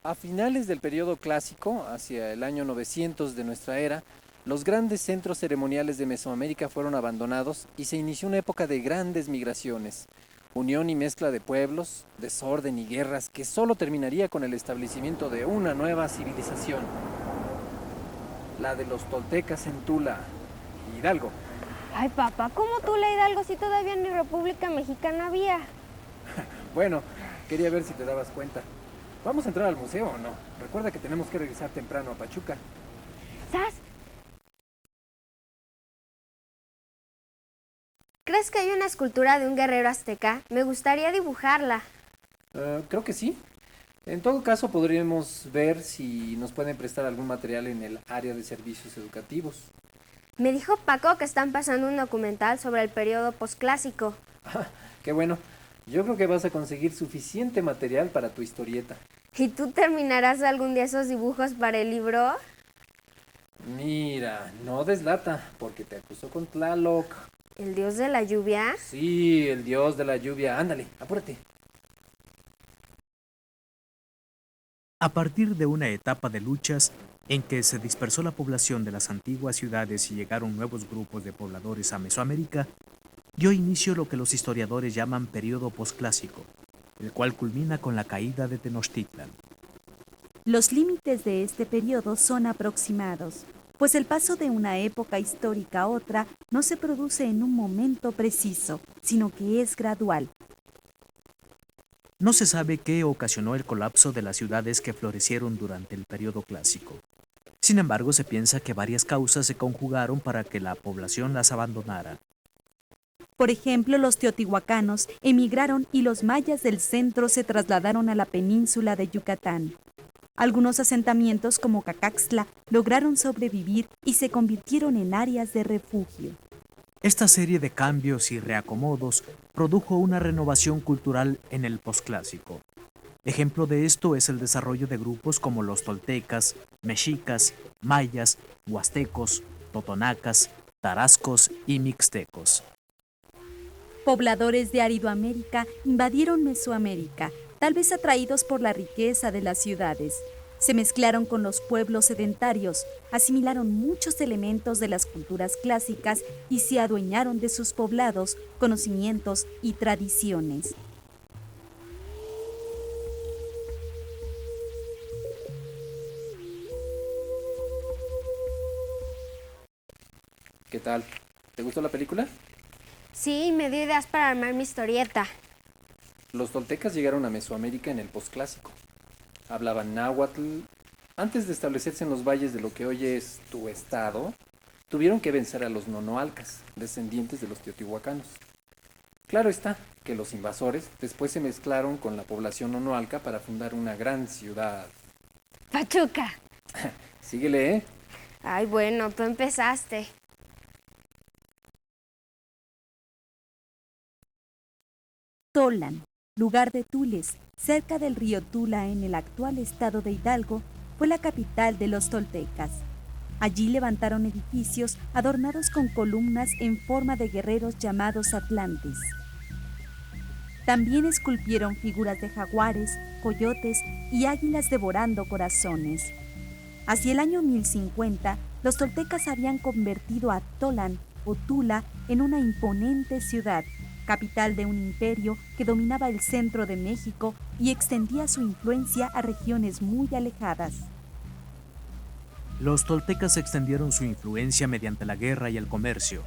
A finales del periodo clásico, hacia el año 900 de nuestra era, los grandes centros ceremoniales de Mesoamérica fueron abandonados y se inició una época de grandes migraciones, unión y mezcla de pueblos, desorden y guerras que solo terminaría con el establecimiento de una nueva civilización, la de los toltecas en Tula, Hidalgo. Ay, papá, ¿cómo tú le Hidalgo si todavía ni República Mexicana había? Bueno, quería ver si te dabas cuenta. ¿Vamos a entrar al museo o no? Recuerda que tenemos que regresar temprano a Pachuca. ¿Sabes? ¿Crees que hay una escultura de un guerrero azteca? Me gustaría dibujarla. Creo que sí. En todo caso, podríamos ver si nos pueden prestar algún material en el área de servicios educativos. Me dijo Paco que están pasando un documental sobre el periodo posclásico. Qué bueno. Yo creo que vas a conseguir suficiente material para tu historieta. ¿Y tú terminarás algún día esos dibujos para el libro? Mira, no deslata, porque te acusó con Tlaloc. ¿El dios de la lluvia? Sí, el dios de la lluvia. Ándale, apúrate. A partir de una etapa de luchas en que se dispersó la población de las antiguas ciudades y llegaron nuevos grupos de pobladores a Mesoamérica, dio inicio lo que los historiadores llaman periodo posclásico, el cual culmina con la caída de Tenochtitlan. Los límites de este periodo son aproximados, pues el paso de una época histórica a otra no se produce en un momento preciso, sino que es gradual. No se sabe qué ocasionó el colapso de las ciudades que florecieron durante el periodo clásico. Sin embargo, se piensa que varias causas se conjugaron para que la población las abandonara. Por ejemplo, los teotihuacanos emigraron y los mayas del centro se trasladaron a la península de Yucatán. Algunos asentamientos como Cacaxtla lograron sobrevivir y se convirtieron en áreas de refugio. Esta serie de cambios y reacomodos produjo una renovación cultural en el posclásico. Ejemplo de esto es el desarrollo de grupos como los toltecas, mexicas, mayas, huastecos, totonacas, tarascos y mixtecos. Pobladores de Aridoamérica invadieron Mesoamérica, tal vez atraídos por la riqueza de las ciudades. Se mezclaron con los pueblos sedentarios, asimilaron muchos elementos de las culturas clásicas y se adueñaron de sus poblados, conocimientos y tradiciones. ¿Qué tal? ¿Te gustó la película? Sí, me dio ideas para armar mi historieta. Los toltecas llegaron a Mesoamérica en el posclásico. Hablaban náhuatl. Antes de establecerse en los valles de lo que hoy es tu estado, tuvieron que vencer a los nonoalcas, descendientes de los teotihuacanos. Claro está que los invasores después se mezclaron con la población nonoalca para fundar una gran ciudad. Pachuca. Síguele, ¿eh? Ay, bueno, tú empezaste. Tolan, lugar de Tules, cerca del río Tula en el actual estado de Hidalgo, fue la capital de los toltecas. Allí levantaron edificios adornados con columnas en forma de guerreros llamados atlantes. También esculpieron figuras de jaguares, coyotes y águilas devorando corazones. Hacia el año 1050, los toltecas habían convertido a Tolan o Tula en una imponente ciudad, capital de un imperio que dominaba el centro de México y extendía su influencia a regiones muy alejadas. Los toltecas extendieron su influencia mediante la guerra y el comercio.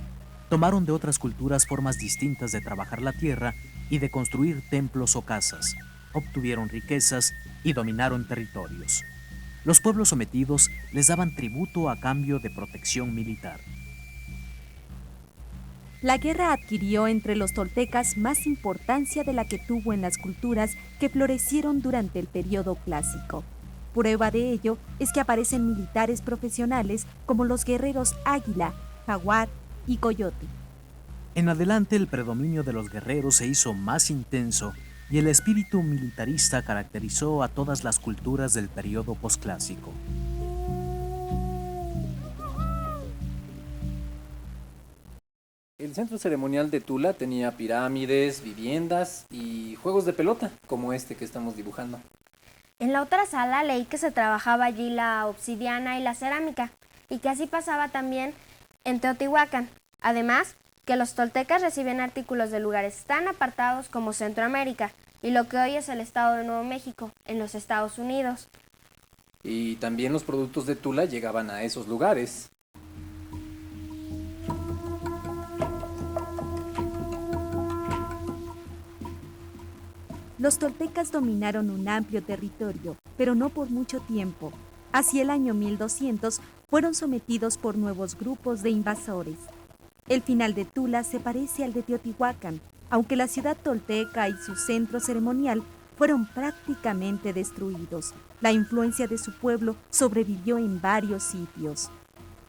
Tomaron de otras culturas formas distintas de trabajar la tierra y de construir templos o casas. Obtuvieron riquezas y dominaron territorios. Los pueblos sometidos les daban tributo a cambio de protección militar. La guerra adquirió entre los toltecas más importancia de la que tuvo en las culturas que florecieron durante el periodo clásico. Prueba de ello es que aparecen militares profesionales como los guerreros águila, jaguar y coyote. En adelante el predominio de los guerreros se hizo más intenso y el espíritu militarista caracterizó a todas las culturas del periodo posclásico. El centro ceremonial de Tula tenía pirámides, viviendas y juegos de pelota, como este que estamos dibujando. En la otra sala leí que se trabajaba allí la obsidiana y la cerámica, y que así pasaba también en Teotihuacán. Además, que los toltecas recibían artículos de lugares tan apartados como Centroamérica y lo que hoy es el estado de Nuevo México, en los Estados Unidos. Y también los productos de Tula llegaban a esos lugares. Los toltecas dominaron un amplio territorio, pero no por mucho tiempo. Hacia el año 1200 fueron sometidos por nuevos grupos de invasores. El final de Tula se parece al de Teotihuacán, aunque la ciudad tolteca y su centro ceremonial fueron prácticamente destruidos. La influencia de su pueblo sobrevivió en varios sitios.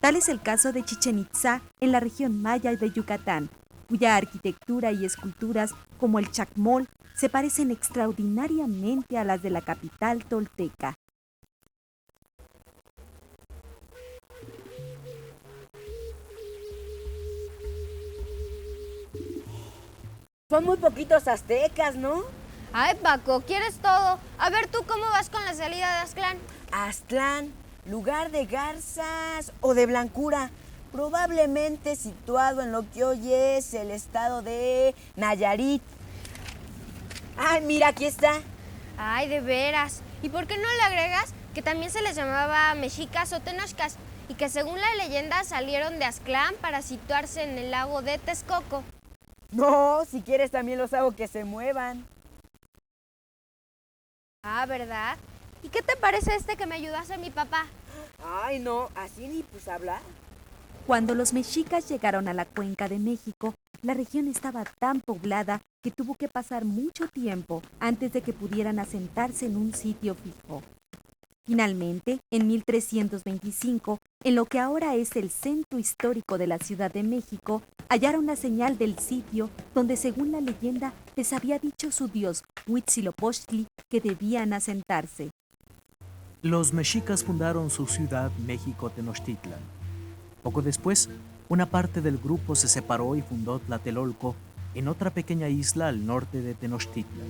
Tal es el caso de Chichén Itzá en la región maya de Yucatán, cuya arquitectura y esculturas, como el chacmol, se parecen extraordinariamente a las de la capital tolteca. Son muy poquitos aztecas, ¿no? Ay, Paco, ¿quieres todo? A ver tú cómo vas con la salida de Aztlán. Aztlán, lugar de garzas o de blancura, probablemente situado en lo que hoy es el estado de Nayarit. Ay, mira, aquí está. Ay, de veras. ¿Y por qué no le agregas que también se les llamaba mexicas o tenochcas y que según la leyenda salieron de Aztlán para situarse en el lago de Texcoco? No, si quieres también los hago que se muevan. Ah, ¿verdad? ¿Y qué te parece este que me ayudase mi papá? Ay, no, así ni pues hablar. Cuando los mexicas llegaron a la cuenca de México, la región estaba tan poblada que tuvo que pasar mucho tiempo antes de que pudieran asentarse en un sitio fijo. Finalmente, en 1325, en lo que ahora es el centro histórico de la Ciudad de México, hallaron la señal del sitio donde, según la leyenda, les había dicho su dios Huitzilopochtli que debían asentarse. Los mexicas fundaron su ciudad México Tenochtitlan. Poco después, una parte del grupo se separó y fundó Tlatelolco en otra pequeña isla al norte de Tenochtitlan.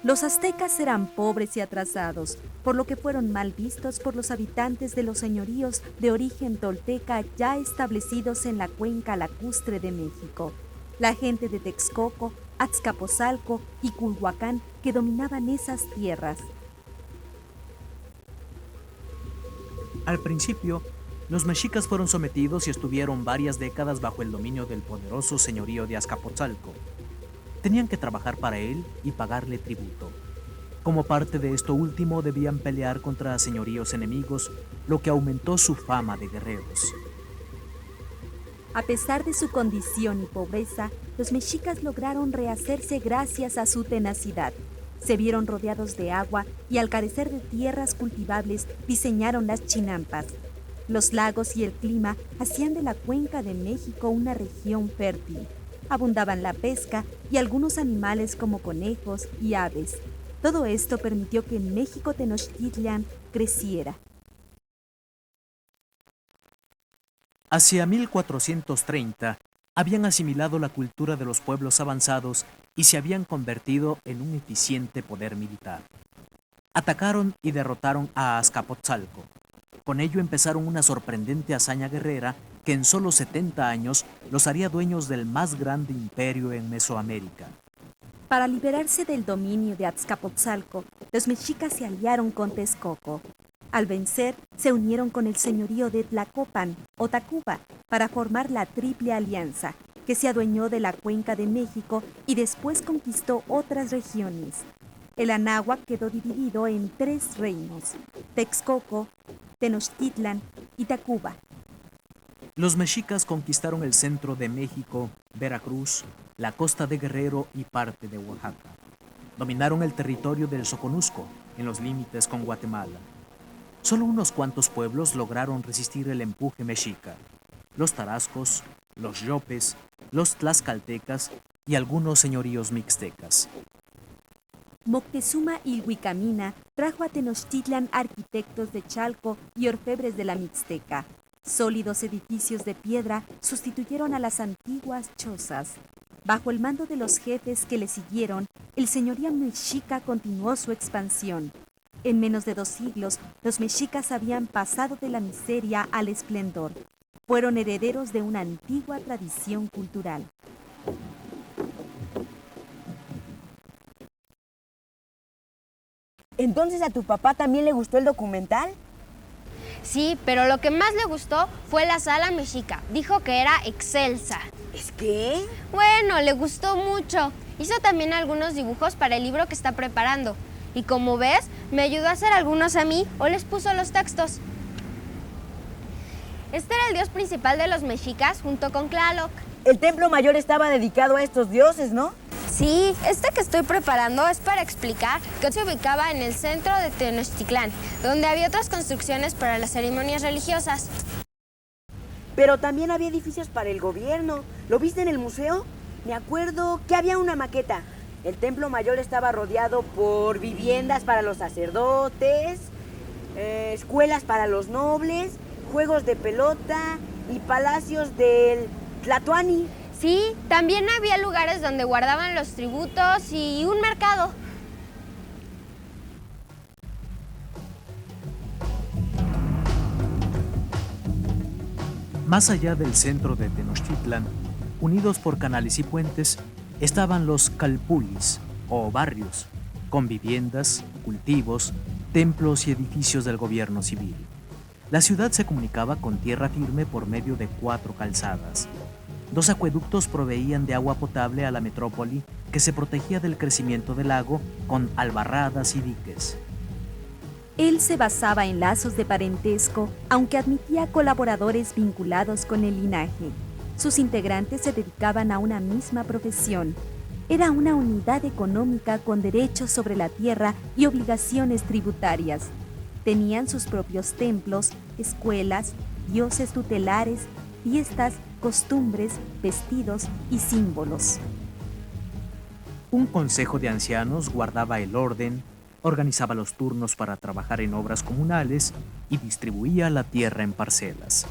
Los aztecas eran pobres y atrasados, por lo que fueron mal vistos por los habitantes de los señoríos de origen tolteca ya establecidos en la cuenca lacustre de México. La gente de Texcoco, Azcapotzalco y Culhuacán que dominaban esas tierras. Al principio, los mexicas fueron sometidos y estuvieron varias décadas bajo el dominio del poderoso señorío de Azcapotzalco. Tenían que trabajar para él y pagarle tributo. Como parte de esto último, debían pelear contra señoríos enemigos, lo que aumentó su fama de guerreros. A pesar de su condición y pobreza, los mexicas lograron rehacerse gracias a su tenacidad. Se vieron rodeados de agua y al carecer de tierras cultivables diseñaron las chinampas. Los lagos y el clima hacían de la cuenca de México una región fértil. Abundaban la pesca y algunos animales como conejos y aves. Todo esto permitió que México Tenochtitlan creciera. Hacia 1430, habían asimilado la cultura de los pueblos avanzados y se habían convertido en un eficiente poder militar. Atacaron y derrotaron a Azcapotzalco. Con ello empezaron una sorprendente hazaña guerrera que en solo 70 años los haría dueños del más grande imperio en Mesoamérica. Para liberarse del dominio de Azcapotzalco, los mexicas se aliaron con Texcoco. Al vencer, se unieron con el señorío de Tlacopan o Tacuba para formar la Triple Alianza, que se adueñó de la cuenca de México y después conquistó otras regiones. El Anáhuac quedó dividido en 3 reinos: Texcoco, Tenochtitlan y Tacuba. Los mexicas conquistaron el centro de México, Veracruz, la costa de Guerrero y parte de Oaxaca. Dominaron el territorio del Soconusco, en los límites con Guatemala. Solo unos cuantos pueblos lograron resistir el empuje mexica: los tarascos, los yopes, los tlaxcaltecas y algunos señoríos mixtecas. Moctezuma Ilhuicamina trajo a Tenochtitlan arquitectos de Chalco y orfebres de la Mixteca. Sólidos edificios de piedra sustituyeron a las antiguas chozas. Bajo el mando de los jefes que le siguieron, el señorío mexica continuó su expansión. En menos de 2 siglos, los mexicas habían pasado de la miseria al esplendor. Fueron herederos de una antigua tradición cultural. Entonces, ¿a tu papá también le gustó el documental? Sí, pero lo que más le gustó fue la sala mexica. Dijo que era excelsa. ¿Es que? Bueno, le gustó mucho. Hizo también algunos dibujos para el libro que está preparando. Y como ves, me ayudó a hacer algunos a mí o les puso los textos. Este era el dios principal de los mexicas junto con Tlaloc. El templo mayor estaba dedicado a estos dioses, ¿no? Sí, este que estoy preparando es para explicar que se ubicaba en el centro de Tenochtitlán, donde había otras construcciones para las ceremonias religiosas. Pero también había edificios para el gobierno. ¿Lo viste en el museo? Me acuerdo que había una maqueta. El templo mayor estaba rodeado por viviendas para los sacerdotes, escuelas para los nobles, juegos de pelota y palacios del Tlatoani. Sí, también había lugares donde guardaban los tributos y un mercado. Más allá del centro de Tenochtitlan, unidos por canales y puentes, estaban los calpulis, o barrios, con viviendas, cultivos, templos y edificios del gobierno civil. La ciudad se comunicaba con tierra firme por medio de 4 calzadas. 2 acueductos proveían de agua potable a la metrópoli, que se protegía del crecimiento del lago con albarradas y diques. Él se basaba en lazos de parentesco, aunque admitía colaboradores vinculados con el linaje. Sus integrantes se dedicaban a una misma profesión. Era una unidad económica con derechos sobre la tierra y obligaciones tributarias. Tenían sus propios templos, escuelas, dioses tutelares, fiestas, costumbres, vestidos y símbolos. Un consejo de ancianos guardaba el orden, organizaba los turnos para trabajar en obras comunales y distribuía la tierra en parcelas.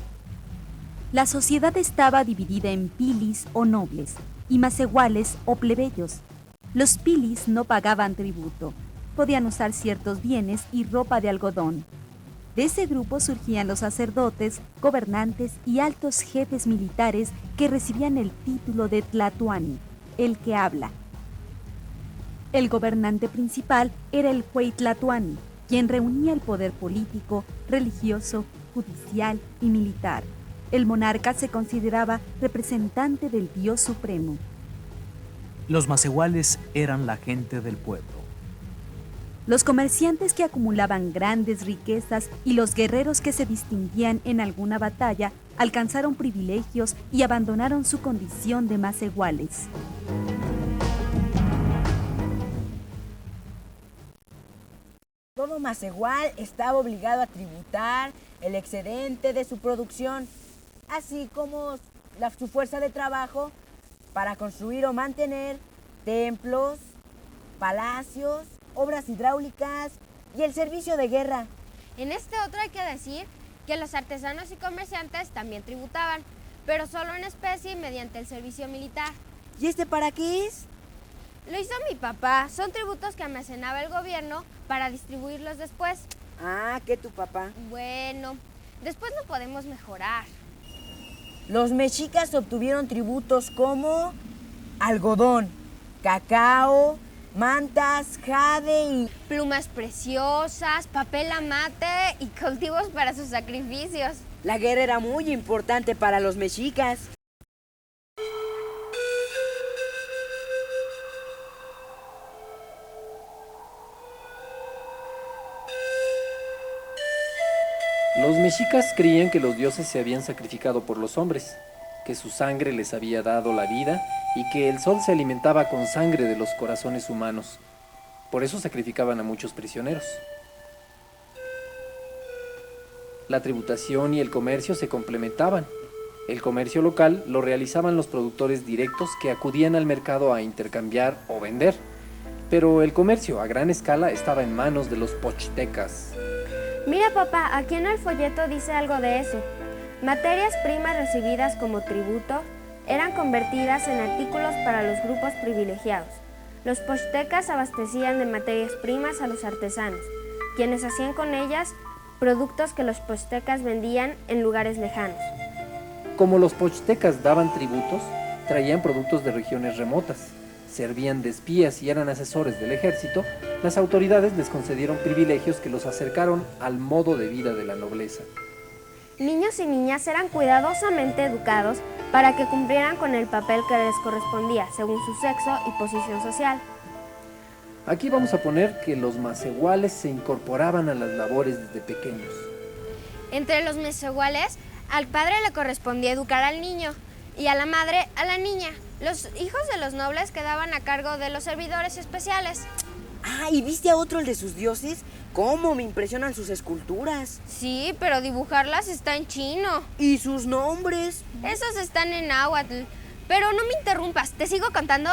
La sociedad estaba dividida en pilis o nobles y macehuales o plebeyos. Los pilis no pagaban tributo, podían usar ciertos bienes y ropa de algodón. De ese grupo surgían los sacerdotes, gobernantes y altos jefes militares que recibían el título de Tlatoani, el que habla. El gobernante principal era el Huey Tlatoani, quien reunía el poder político, religioso, judicial y militar. El monarca se consideraba representante del Dios Supremo. Los macehuales eran la gente del pueblo. Los comerciantes que acumulaban grandes riquezas y los guerreros que se distinguían en alguna batalla alcanzaron privilegios y abandonaron su condición de macehuales. Todo macehual estaba obligado a tributar el excedente de su producción, así como su fuerza de trabajo para construir o mantener templos, palacios, obras hidráulicas y el servicio de guerra. En este otro hay que decir que los artesanos y comerciantes también tributaban, pero solo en especie y mediante el servicio militar. ¿Y este para qué es? Lo hizo mi papá. Son tributos que almacenaba el gobierno para distribuirlos después. Ah, ¿qué tu papá? Bueno, después lo podemos mejorar. Los mexicas obtuvieron tributos como algodón, cacao, mantas, jade y Plumas preciosas, papel amate y cultivos para sus sacrificios. la guerra era muy importante para los mexicas. Los mexicas creían que los dioses se habían sacrificado por los hombres, que su sangre les había dado la vida y que el sol se alimentaba con sangre de los corazones humanos. Por eso sacrificaban a muchos prisioneros. La tributación y el comercio se complementaban. El comercio local lo realizaban los productores directos que acudían al mercado a intercambiar o vender. Pero el comercio a gran escala estaba en manos de los pochtecas. Mira, papá, aquí en el folleto dice algo de eso. Materias primas recibidas como tributo, eran convertidas en artículos para los grupos privilegiados. Los pochtecas abastecían de materias primas a los artesanos, quienes hacían con ellas productos que los pochtecas vendían en lugares lejanos. Como los pochtecas daban tributos, traían productos de regiones remotas, servían de espías y eran asesores del ejército, las autoridades les concedieron privilegios que los acercaron al modo de vida de la nobleza. Niños y niñas eran cuidadosamente educados para que cumplieran con el papel que les correspondía según su sexo y posición social. Aquí vamos a poner que los masehuales se incorporaban a las labores desde pequeños. Entre los mesehuales, al padre le correspondía educar al niño y a la madre a la niña. Los hijos de los nobles quedaban a cargo de los servidores especiales. Ah, ¿y viste a otro el de sus dioses? ¿Cómo me impresionan sus esculturas? Sí, pero dibujarlas está en chino. ¿Y sus nombres? Esos están en náhuatl. Pero no me interrumpas, ¿te sigo contando?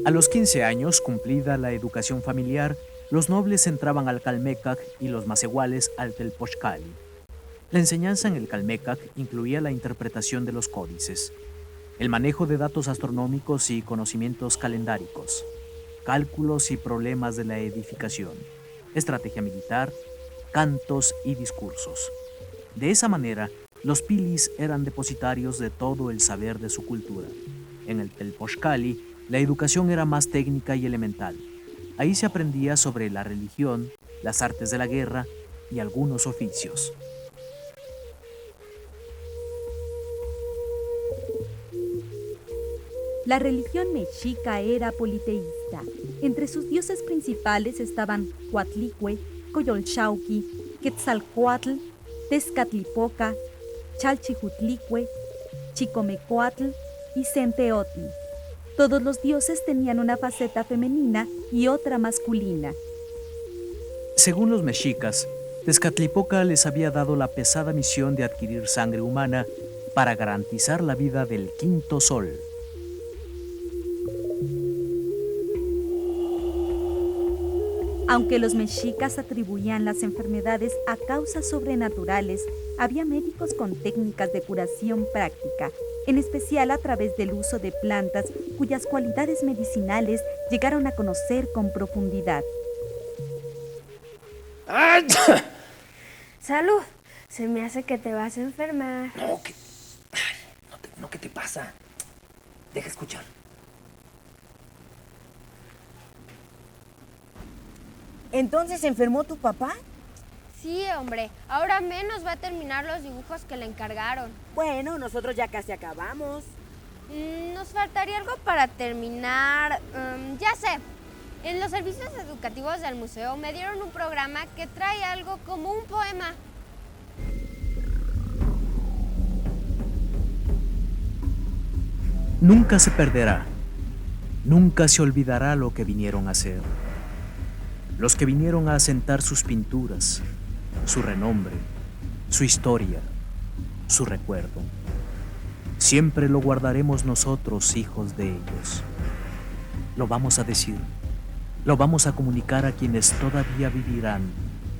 A los 15 años, cumplida la educación familiar, los nobles entraban al Calmecac y los masehuales al Telpochcali. La enseñanza en el Calmecac incluía la interpretación de los códices, el manejo de datos astronómicos y conocimientos calendáricos, cálculos y problemas de la edificación, estrategia militar, cantos y discursos. De esa manera, los pilis eran depositarios de todo el saber de su cultura. En el Telpochcali, la educación era más técnica y elemental. Ahí se aprendía sobre la religión, las artes de la guerra y algunos oficios. La religión mexica era politeísta. Entre sus dioses principales estaban Coatlicue, Coyolxauhqui, Quetzalcoatl, Tezcatlipoca, Chalchijutlicue, Chicomecoatl y Centeotl. Todos los dioses tenían una faceta femenina y otra masculina. Según los mexicas, Tezcatlipoca les había dado la pesada misión de adquirir sangre humana para garantizar la vida del quinto sol. Aunque los mexicas atribuían las enfermedades a causas sobrenaturales, había médicos con técnicas de curación práctica, en especial a través del uso de plantas cuyas cualidades medicinales llegaron a conocer con profundidad. ¡Ay! Salud, se me hace que te vas a enfermar. No, ¿qué te pasa? Deja escuchar. ¿Entonces se enfermó tu papá? Sí, hombre, ahora menos va a terminar los dibujos que le encargaron. Bueno, nosotros ya casi acabamos. Nos faltaría algo para terminar. Ya sé, en los servicios educativos del museo me dieron un programa que trae algo como un poema. Nunca se perderá, nunca se olvidará lo que vinieron a hacer. Los que vinieron a asentar sus pinturas, su renombre, su historia, su recuerdo. Siempre lo guardaremos nosotros, hijos de ellos. Lo vamos a decir, lo vamos a comunicar a quienes todavía vivirán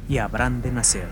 y habrán de nacer.